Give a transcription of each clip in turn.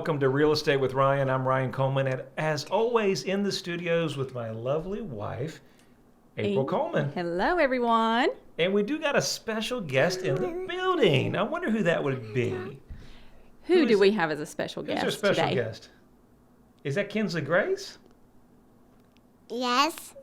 welcome to Real Estate with Ryan. I'm Ryan Coleman, and as always, in the studios with my lovely wife, April Coleman. Hello, everyone. And we do got a special guest in the building. I wonder who that would be. Who do we have as a special guest Who's our special today? guest? Is that Kinsley Grace? Yes.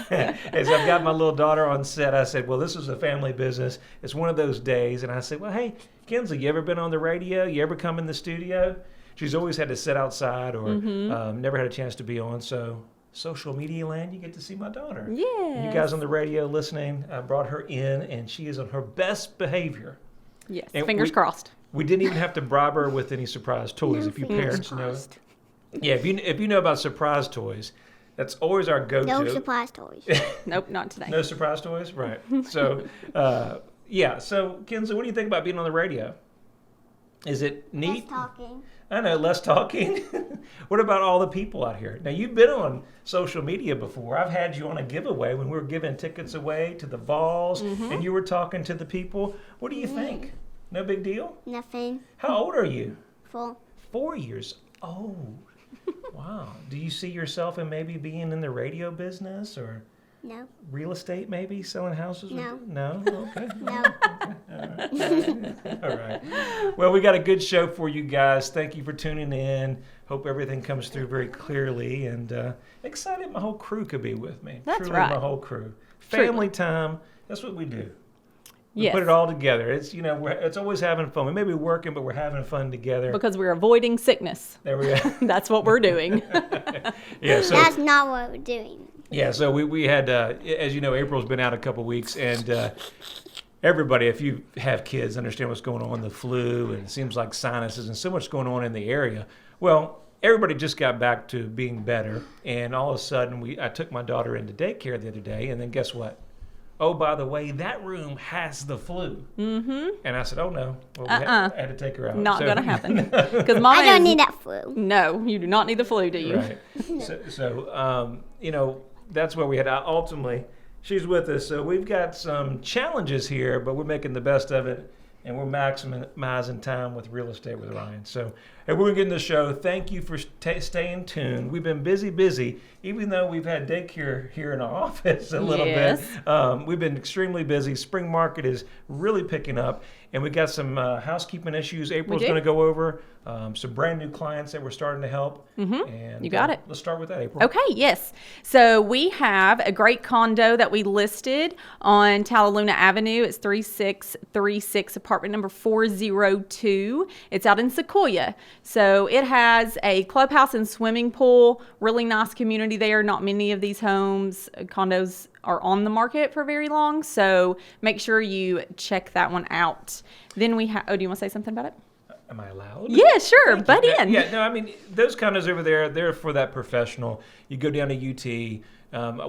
As I've got my little daughter on set, I said, well, this is a family business. It's one of those days. And I said, well, hey, Kinsley, you ever been on the radio? You ever come in the studio? She's always had to sit outside or never had a chance to be on. So social media land, you get to see my daughter. Yes. You guys on the radio listening, I brought her in, and she is on her best behavior. Yes, And fingers crossed. We didn't even have to bribe her with any surprise toys. If you parents know. Yeah, if you know about surprise toys, that's always our go-to. No surprise toys. Nope, not today. No surprise toys? Right. So, So, Kinsley, what do you think about being on the radio? Is it neat? Just talking. I know, less talking. What about all the people out here? Now, you've been on social media before. I've had you on a giveaway when we were giving tickets away to the Vols, and you were talking to the people. What do you think? No big deal? Nothing. How old are you? 4. 4 years old. Wow. Do you see yourself in maybe being in the radio business or No. real estate, maybe selling houses? No. No? Okay. No. All right. Well, we got a good show for you guys. Thank you for tuning in. Hope everything comes through very clearly, and excited my whole crew could be with me. That's Truly right. my whole crew. Truly. Family time. That's what we do. We Yes. put it all together. It's it's always having fun. We may be working, but we're having fun together. Because we're avoiding sickness. There we go. That's what we're doing. Yeah. So That's not what we're doing. yeah. So we had as you know, April's been out a couple weeks, and everybody, if you have kids, understand what's going on, the flu, and it seems like sinuses and so much going on in the area. Well, everybody just got back to being better, and all of a sudden, I took my daughter into daycare the other day, and then guess what? Oh, by the way, that room has the flu. Mm-hmm. And I said, oh, no. Well, we had to take her out. Not So- going to happen. Because Mama I don't is- need that flu. No, you do not need the flu, do you? Right. That's where we had ultimately, she's with us. So we've got some challenges here, but we're making the best of it, and we're maximizing time with Real Estate with Ryan. So, and we're going to get in the show. Thank you for staying tuned. We've been busy, even though we've had daycare here in our office a little Yes. bit. We've been extremely busy. Spring market is really picking up, and we got some housekeeping issues April's do. going to go over, some brand new clients that we're starting to help. And You got it. Let's start with that, April. Okay, yes. So we have a great condo that we listed on Tallaluna Avenue. It's 3636, apartment number 402. It's out in Sequoia. So it has a clubhouse and swimming pool, really nice community there. Not many of these condos are on the market for very long. So make sure you check that one out. Then we have, do you want to say something about it? Am I allowed? Yeah, sure. Butt in. Yeah, no, I mean, those condos over there, they're for that professional. You go down to UT.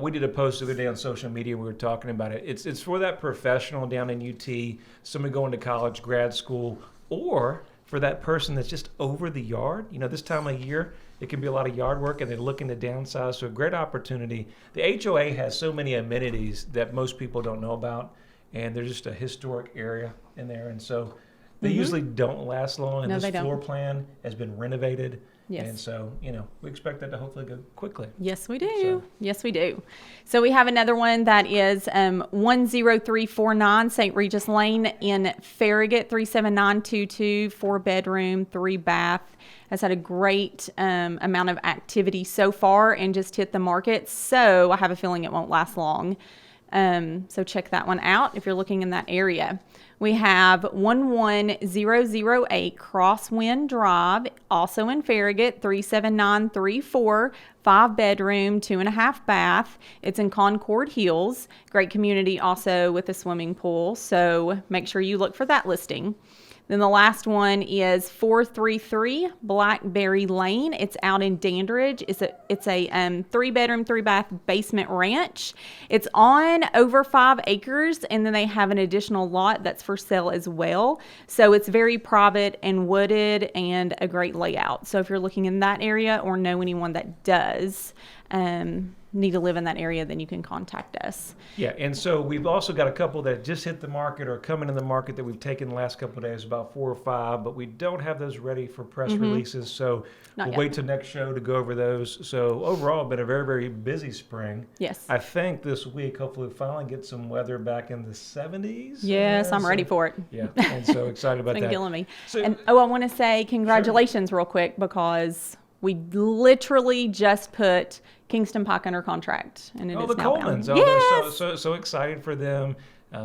We did a post the other day on social media. We were talking about it. It's for that professional down in UT, somebody going to college, grad school, or for that person that's just over the yard. This time of year, it can be a lot of yard work, and they're looking to downsize. So a great opportunity. The HOA has so many amenities that most people don't know about, and they're just a historic area in there. And so they usually don't last long, and No, this they don't. floor plan has been renovated. Yes. And so, we expect that to hopefully go quickly. Yes, we do. So- Yes, we do. So we have another one that is 10349 St. Regis Lane in Farragut, 37922, 4-bedroom, 3-bath. Has had a great amount of activity so far and just hit the market. So I have a feeling it won't last long. So check that one out if you're looking in that area. We have 11008 Crosswind Drive, also in Farragut, 37934, 5-bedroom, 2.5-bath. It's in Concord Hills. Great community also with a swimming pool. So make sure you look for that listing. Then the last one is 433 Blackberry Lane. It's out in Dandridge. It's a 3-bedroom, 3-bath basement ranch. It's on over 5 acres, and then they have an additional lot that's for sale as well. So it's very private and wooded and a great layout. So if you're looking in that area or know anyone that does, need to live in that area, then you can contact us. Yeah, and so we've also got a couple that just hit the market or coming in the market that we've taken the last couple of days, about 4 or 5, but we don't have those ready for press releases. So Not we'll yet. wait till next show to go over those. So overall, been a very, very busy spring. Yes. I think this week, hopefully, we'll finally get some weather back in the 70s. Yes, I'm ready for it. Yeah, and so excited about Been that. killing me. So- And I want to say congratulations real quick, because we literally just put Kingston Pike under contract, and it Oh, is the now bound. Colemans. Oh, Yes. they're so excited for them.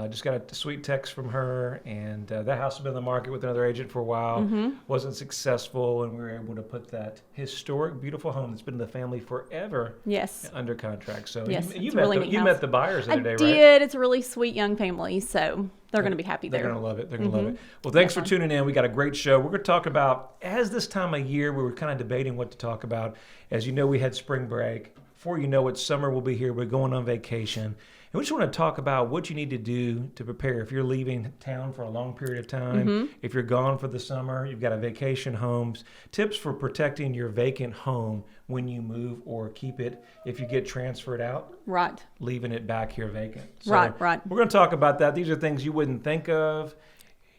Just got a sweet text from her, and that house has been on the market with another agent for a while. Wasn't successful, and we were able to put that historic, beautiful home that's been in the family forever Yes. under contract. So Yes, you it's met really the, neat you house. met the buyers the I other day, right? did. It's a really sweet young family, so they're going to be happy They're there. going to love it. They're going to love it. Well, thanks for tuning in. We got a great show. We're going to talk about, as this time of year, we were kind of debating what to talk about. As you know, we had spring break. Before you know it, summer will be here. We're going on vacation. And we just want to talk about what you need to do to prepare. If you're leaving town for a long period of time, if you're gone for the summer, you've got a vacation homes, tips for protecting your vacant home when you move or keep it if you get transferred out, Right. leaving it back here vacant. Right. We're going to talk about that. These are things you wouldn't think of.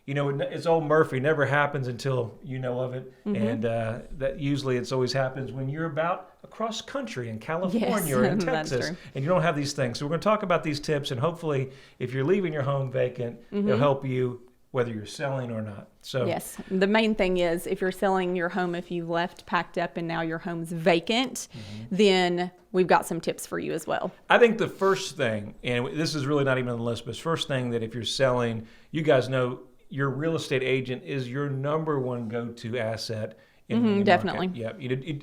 You know, it's old Murphy, never happens until you know of it. And that usually it's always happens when you're about across country in California or in that's Texas true. and you don't have these things. So we're going to talk about these tips, and hopefully if you're leaving your home vacant, it'll help you whether you're selling or not. So Yes. The main thing is, if you're selling your home, if you left packed up and now your home's vacant, then we've got some tips for you as well. I think the first thing, and this is really not even on the list, but first thing that if you're selling, you guys know your real estate agent is your number one go-to asset in the market. definitely. Yeah, you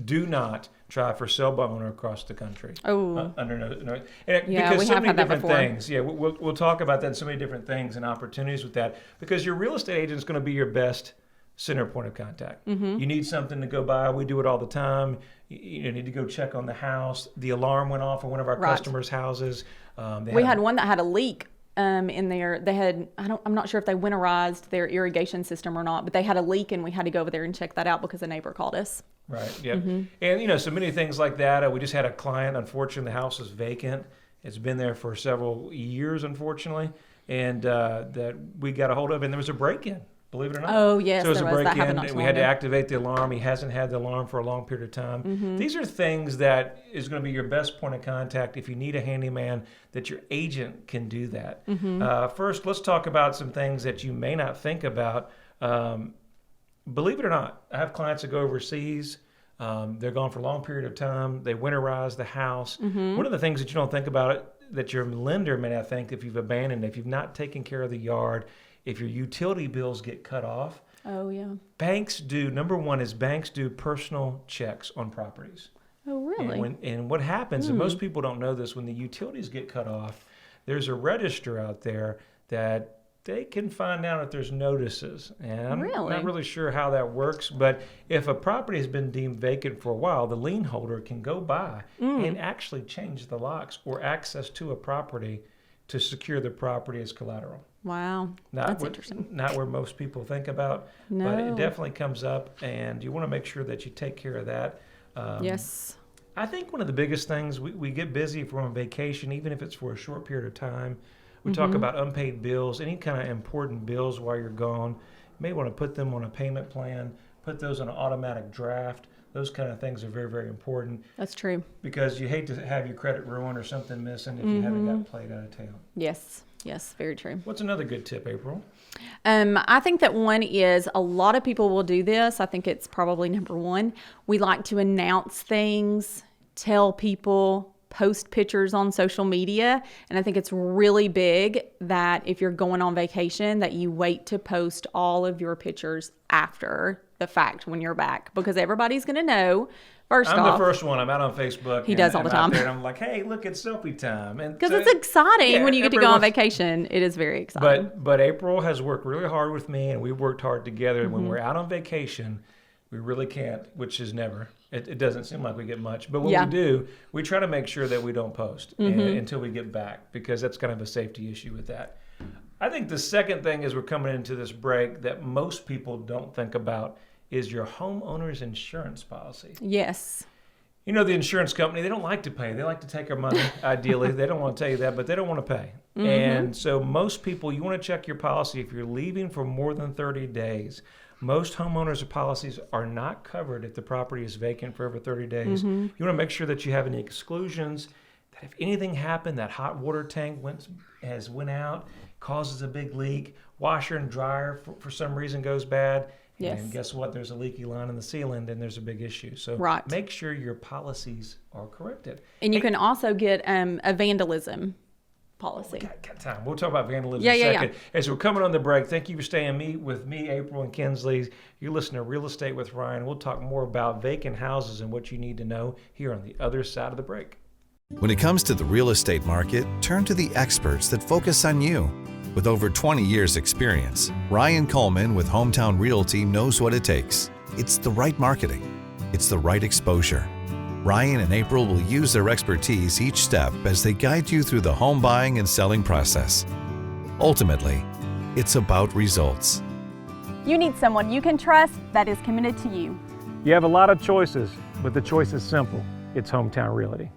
do not try for sale by owner across the country. Oh. Under no, Yeah, because we so have many had that different before. things. Yeah, we'll talk about that. And so many different things and opportunities with that, because your real estate agent is going to be your best center point of contact. You need something to go by. We do it all the time. You need to go check on the house. The alarm went off in one of our Right. customers' houses. We had one that had a leak in there. They had, I'm not sure if they winterized their irrigation system or not, but they had a leak, and we had to go over there and check that out because a neighbor called us. Right. Yeah. And so many things like that. We just had a client. Unfortunately, the house is vacant. It's been there for several years, unfortunately, and that we got a hold of, and there was a break-in. Believe it or not. Oh, yes, So it was there a was. That break-in, happened not and too we long had to ago. activate the alarm. He hasn't had the alarm for a long period of time. These are things that is going to be your best point of contact if you need a handyman. That your agent can do that. First, let's talk about some things that you may not think about. Believe it or not, I have clients that go overseas. They're gone for a long period of time. They winterize the house. One of the things that you don't think about it, that your lender may not think, if you've abandoned, if you've not taken care of the yard, if your utility bills get cut off, Oh, yeah. banks do, number one is banks do personal checks on properties. Oh, really? And what happens, and most people don't know this, when the utilities get cut off, there's a register out there that they can find out if there's notices. And I'm Really? not really sure how that works, but if a property has been deemed vacant for a while, the lien holder can go by and actually change the locks or access to a property to secure the property as collateral. Wow. That's interesting. Not where most people think about, but No. it definitely comes up, and you want to make sure that you take care of that. Yes. I think one of the biggest things, we get busy if we're on vacation, even if it's for a short period of time. We talk about unpaid bills, any kind of important bills while you're gone. You may want to put them on a payment plan, put those on an automatic draft. Those kind of things are very, very important, That's true. because you hate to have your credit ruined or something missing if you haven't got played out of town. Yes. Yes. Very true. What's another good tip, April? I think that one is, a lot of people will do this. I think it's probably number one. We like to announce things, tell people, post pictures on social media. And I think it's really big that if you're going on vacation, that you wait to post all of your pictures after the fact when you're back, because everybody's going to know. First I'm off, the first one. I'm out on Facebook. He does all the I'm out time. there and I'm like, hey, look, it's selfie time. because it's exciting yeah, when you get to go on everyone's- vacation. It is very exciting. But April has worked really hard with me, and we've worked hard together. Mm-hmm. When we're out on vacation, we really can't, which is never. It doesn't seem like we get much. But when Yeah. we do, we try to make sure that we don't post until we get back, because that's kind of a safety issue with that. I think the second thing as we're coming into this break that most people don't think about is your homeowner's insurance policy. Yes. You know, the insurance company, they don't like to pay. They like to take our money, ideally. They don't want to tell you that, but they don't want to pay. And so most people, you want to check your policy if you're leaving for more than 30 days. Most homeowners' policies are not covered if the property is vacant for over 30 days. You want to make sure that you have any exclusions, that if anything happened, that hot water tank went out, causes a big leak, washer and dryer for some reason goes bad. Yes. And guess what? There's a leaky line in the ceiling, then there's a big issue. So Right. make sure your policies are corrected. And you can also get a vandalism policy. Got time. We'll talk about vandalism Yeah, in a yeah, second. As we're coming on the break, thank you for staying with me, April and Kinsley. You're listening to Real Estate with Ryan. We'll talk more about vacant houses and what you need to know here on the other side of the break. When it comes to the real estate market, turn to the experts that focus on you. With over 20 years' experience, Ryan Coleman with Hometown Realty knows what it takes. It's the right marketing. It's the right exposure. Ryan and April will use their expertise each step as they guide you through the home buying and selling process. Ultimately, it's about results. You need someone you can trust that is committed to you. You have a lot of choices, but the choice is simple. It's Hometown Realty.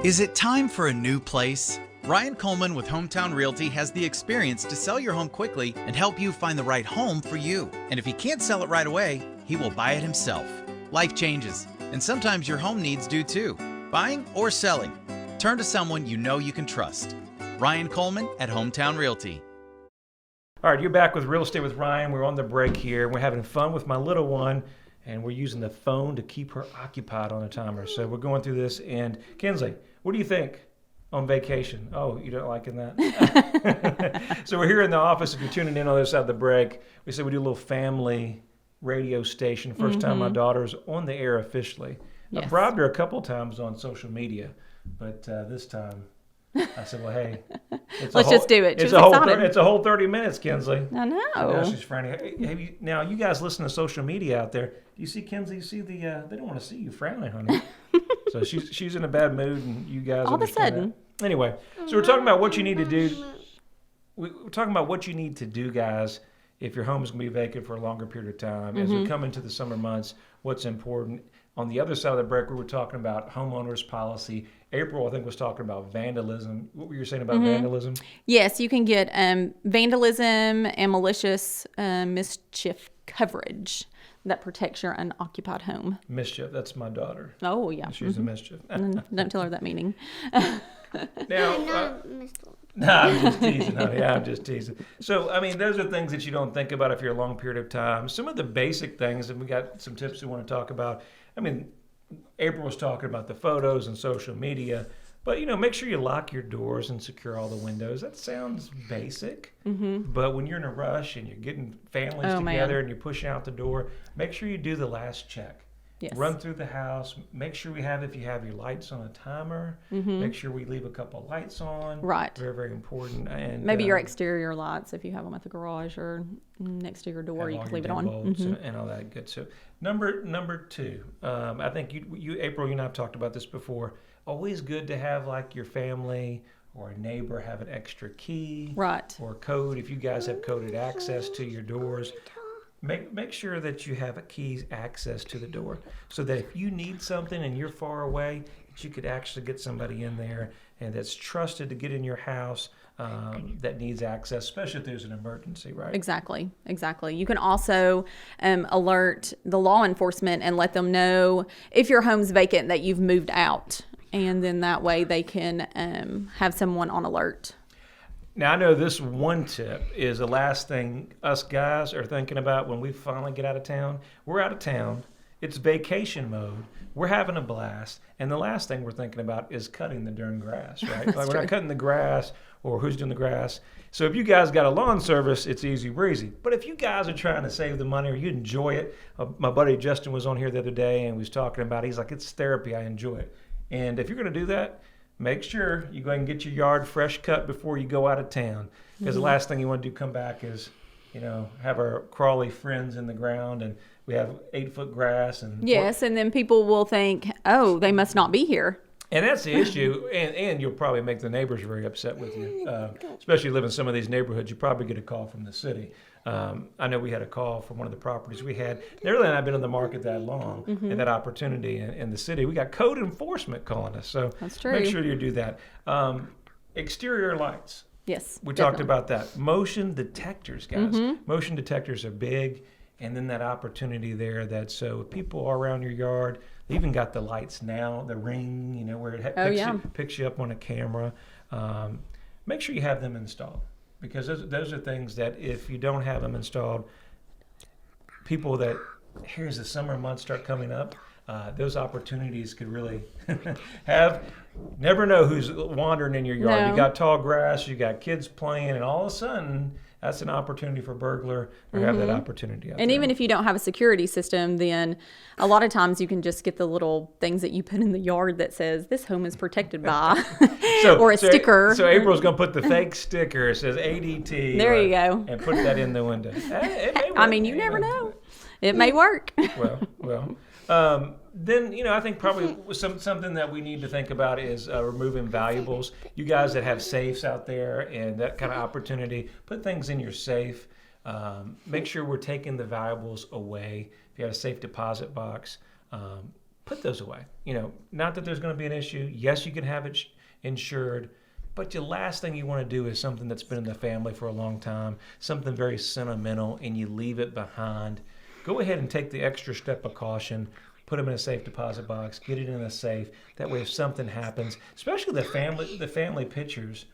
Is it time for a new place? Ryan Coleman with Hometown Realty has the experience to sell your home quickly and help you find the right home for you. And if he can't sell it right away, he will buy it himself. Life changes, and sometimes your home needs do too. Buying or selling, turn to someone you know you can trust. Ryan Coleman at Hometown Realty. All right, you're back with Real Estate with Ryan. We're on the break here. We're having fun with my little one, and we're using the phone to keep her occupied on a timer. So we're going through this. And Kinsley, what do you think on vacation? Oh, you don't liking that? So we're here in the office. If you're tuning in on the other side of the break, we said we do a little family radio station. First time my daughter's on the air officially. Yes. I bribed her a couple times on social media, but this time I said, well, hey, Let's just do it. She It's was a whole excited. it's a whole 30 minutes, Kinsley. I know. Now she's frowning. Now you guys listen to social media out there. Do you see Kinsley? You see they don't want to see you frowning, honey. So she's in a bad mood, and you guys All of a understand sudden. that. Anyway, so we're talking about what you need to do. We're talking about what you need to do, guys, if your home is going to be vacant for a longer period of time. As we come into the summer months, what's important. On the other side of the break, we were talking about homeowners policy. April, I think, was talking about vandalism. What were you saying about vandalism? Yes, you can get vandalism and malicious mischief coverage that protects your unoccupied home. Mischief. That's my daughter. Oh, yeah. She's a mischief. Don't tell her that meaning. Now, Not Mr. no, I'm just teasing, honey. I'm just teasing. So, I mean, those are things that you don't think about if you're a long period of time. Some of the basic things, and we got some tips we want to talk about. I mean, April was talking about the photos and social media, but, make sure you lock your doors and secure all the windows. That sounds basic, but when you're in a rush and you're getting families Oh, together man. and you're pushing out the door, make sure you do the last check. Yes. Run through the house. Make sure if you have your lights on a timer, make sure we leave a couple lights on. Right. Very, very important. And Maybe your exterior lights, if you have them at the garage or next to your door, have you all can your leave it dim on. bulbs and all that good stuff. Number two, I think you April, you and I have talked about this before. Always good to have like your family or a neighbor have an extra key, Right. or code. If you guys have coded access to your doors, make sure that you have a key access to the door, so that if you need something and you're far away, that you could actually get somebody in there and that's trusted to get in your house that needs access, especially if there's an emergency, right? Exactly. You can also alert the law enforcement and let them know if your home's vacant that you've moved out. And then that way they can have someone on alert. Now, I know this one tip is the last thing us guys are thinking about when we finally get out of town. We're out of town. It's vacation mode. We're having a blast. And the last thing we're thinking about is cutting the darn grass, right? Like we're not cutting the grass, or who's doing the grass. So if you guys got a lawn service, it's easy breezy. But if you guys are trying to save the money or you enjoy it, my buddy Justin was on here the other day and was talking about it. He's like, it's therapy. I enjoy it. And if you're going to do that, make sure you go ahead and get your yard fresh cut before you go out of town. Because the last thing you want to do come back is, have our crawly friends in the ground and we have 8-foot grass. And Yes, and then people will think, oh, they must not be here. And that's the issue, and you'll probably make the neighbors very upset with you, especially live in some of these neighborhoods. You probably get a call from the city. I know we had a call from one of the properties we had. They're really not been on the market that long, and that opportunity in the city. We got code enforcement calling us, so That's true. make sure you do that. Exterior lights. Yes. We definitely. talked about that. Motion detectors, guys. Motion detectors are big, and then that opportunity there that so if people are around your yard, they even got the lights now, the ring, where it picks you up on a camera. Make sure you have them installed, because those are things that if you don't have them installed, people that, here's the summer months start coming up, those opportunities could really never know who's wandering in your yard. No. You got tall grass, you got kids playing, and all of a sudden, that's an opportunity for burglar or have that opportunity out And there. even if you don't have a security system, then a lot of times you can just get the little things that you put in the yard that says this home is protected by, or a sticker. So April's going to put the fake sticker. It says ADT. There you go. And put that in the window. It may I work. mean, you never know. It may work. Well. Then I think probably something that we need to think about is removing valuables. You guys that have safes out there and that kind of opportunity, put things in your safe. Make sure we're taking the valuables away. If you have a safe deposit box, put those away. Not that there's going to be an issue. Yes, you can have it insured. But the last thing you want to do is something that's been in the family for a long time, something very sentimental, and you leave it behind. Go ahead and take the extra step of caution. Put them in a safe deposit box. Get it in a safe. That way, if something happens, especially the family pictures,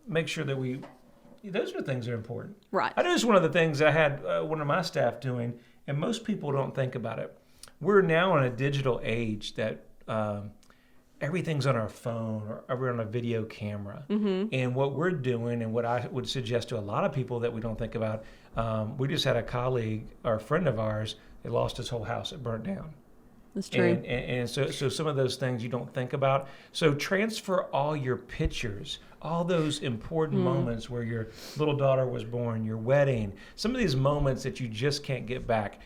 make sure that those are things that are important. Right. I know it's one of the things I had one of my staff doing, and most people don't think about it. We're now in a digital age that everything's on our phone or we're on a video camera. And what we're doing, and what I would suggest to a lot of people that we don't think about, we just had a colleague or a friend of ours that lost his whole house. It burnt down. That's true. And so some of those things you don't think about. So transfer all your pictures, all those important moments where your little daughter was born, your wedding, some of these moments that you just can't get back.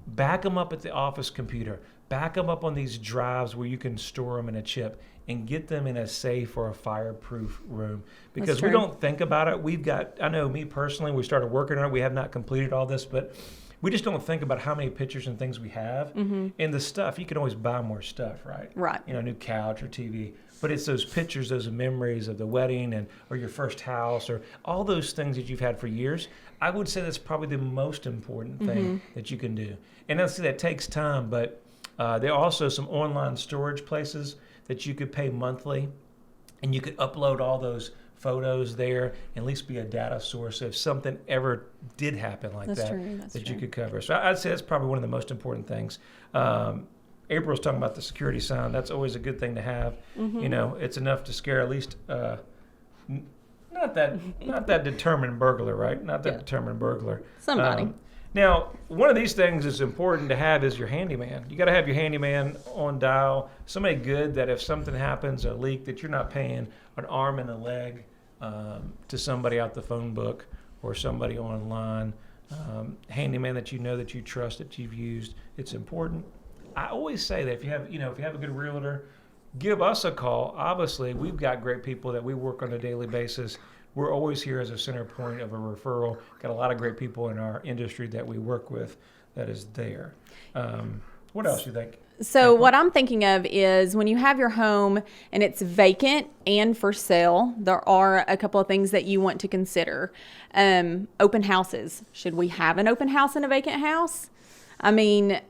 Back them up at the office computer. Back them up on these drives where you can store them in a chip and get them in a safe or a fireproof room. Because we true. don't think about it. I know me personally, we started working on it. We have not completed all this, but we just don't think about how many pictures and things we have. And the stuff, you can always buy more stuff, right? Right. A new couch or TV. But it's those pictures, those memories of the wedding or your first house or all those things that you've had for years. I would say that's probably the most important thing that you can do. And obviously that takes time, but there are also some online storage places that you could pay monthly, and you could upload all those photos there and at least be a data source if something ever did happen like That's that true, that's that true. you could cover. So I'd say that's probably one of the most important things. April's talking about the security sign. That's always a good thing to have. It's enough to scare at least not that determined burglar, right? Not that determined burglar. Somebody. Now, one of these things that's important to have is your handyman. You got to have your handyman on dial. Somebody good that if something happens, a leak, that you're not paying an arm and a leg to somebody out the phone book or somebody online. Handyman that you know, that you trust, that you've used. It's important. I always say that if you have a good realtor, give us a call. Obviously, we've got great people that we work on a daily basis. We're always here as a center point of a referral. Got a lot of great people in our industry that we work with that is there. What else do you think? So what I'm thinking of is when you have your home and it's vacant and for sale, there are a couple of things that you want to consider. Open houses. Should we have an open house in a vacant house? I mean,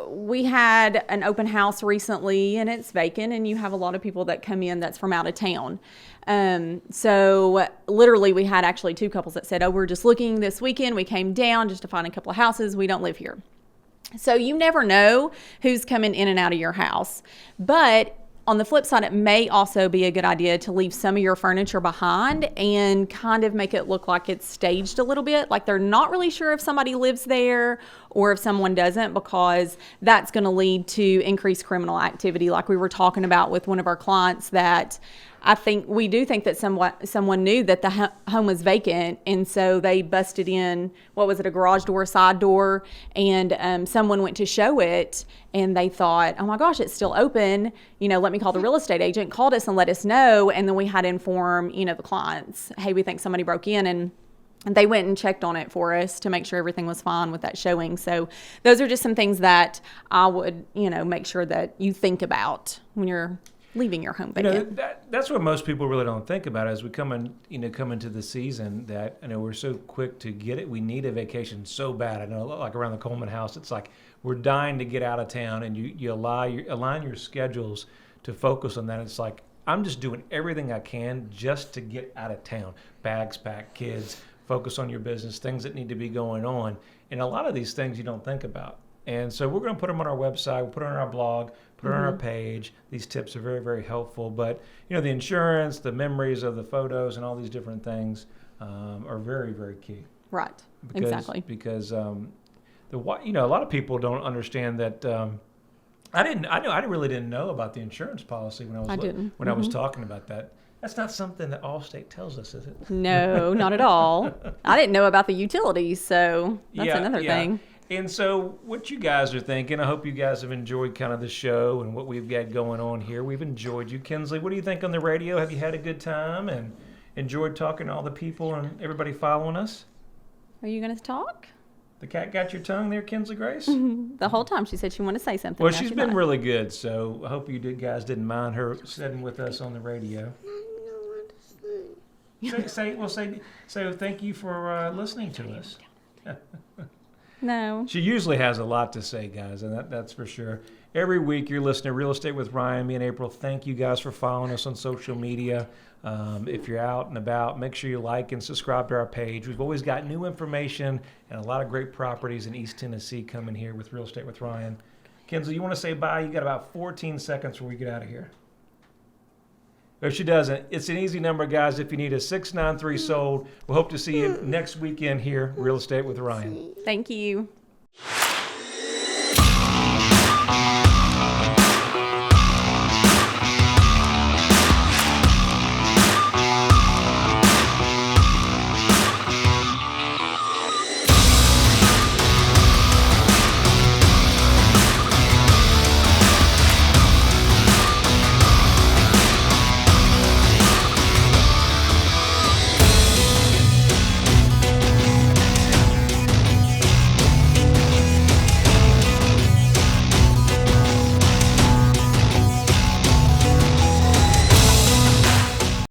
we had an open house recently and it's vacant, and you have a lot of people that come in that's from out of town. So literally we had actually two couples that said, oh, we're just looking this weekend. We came down just to find a couple of houses. We don't live here. So you never know who's coming in and out of your house. But on the flip side, it may also be a good idea to leave some of your furniture behind and kind of make it look like it's staged a little bit, like they're not really sure if somebody lives there, or if someone doesn't, because that's going to lead to increased criminal activity, like we were talking about with one of our clients. That I think we do think that someone knew that the home was vacant, and so they busted in, what was it, a garage door, side door, and someone went to show it, and they thought, oh my gosh, it's still open, let me call the real estate agent, called us and let us know, and then we had to inform, the clients, hey, we think somebody broke in, and they went and checked on it for us to make sure everything was fine with that showing. So those are just some things that I would, make sure that you think about when you're leaving your home vacant. That's what most people really don't think about as we come into the season, that we're so quick to get it. We need a vacation so bad. I know, like around the Coleman house, it's like we're dying to get out of town, and you align your schedules to focus on that. It's like, I'm just doing everything I can just to get out of town. Bags packed, kids, focus on your business, things that need to be going on. And a lot of these things you don't think about. And so we're going to put them on our website, we'll put it on our blog, put it on our page. These tips are very, very helpful. But, the insurance, the memories of the photos, and all these different things are very, very key. Right, Exactly. Because, a lot of people don't understand that. I really didn't know about the insurance policy when I was talking about that. That's not something that Allstate tells us, is it? No, not at all. I didn't know about the utilities, so that's another thing. And so what you guys are thinking, I hope you guys have enjoyed kind of the show and what we've got going on here. We've enjoyed you. Kinsley, what do you think on the radio? Have you had a good time and enjoyed talking to all the people and everybody following us? Are you going to talk? The cat got your tongue there, Kinsley Grace? The whole time she said she wanted to say something. Well, she's been really good, so I hope you guys didn't mind her sitting with us on the radio. Say thank you for listening to us. No. She usually has a lot to say, guys, and that's for sure. Every week you're listening to Real Estate with Ryan, me and April. Thank you guys for following us on social media. If you're out and about, make sure you like and subscribe to our page. We've always got new information and a lot of great properties in East Tennessee coming here with Real Estate with Ryan. Kinsley, you want to say bye? You got about 14 seconds before we get out of here. If she doesn't, it's an easy number, guys. If you need a 693 sold, we'll hope to see you next weekend here, Real Estate with Ryan. Thank you.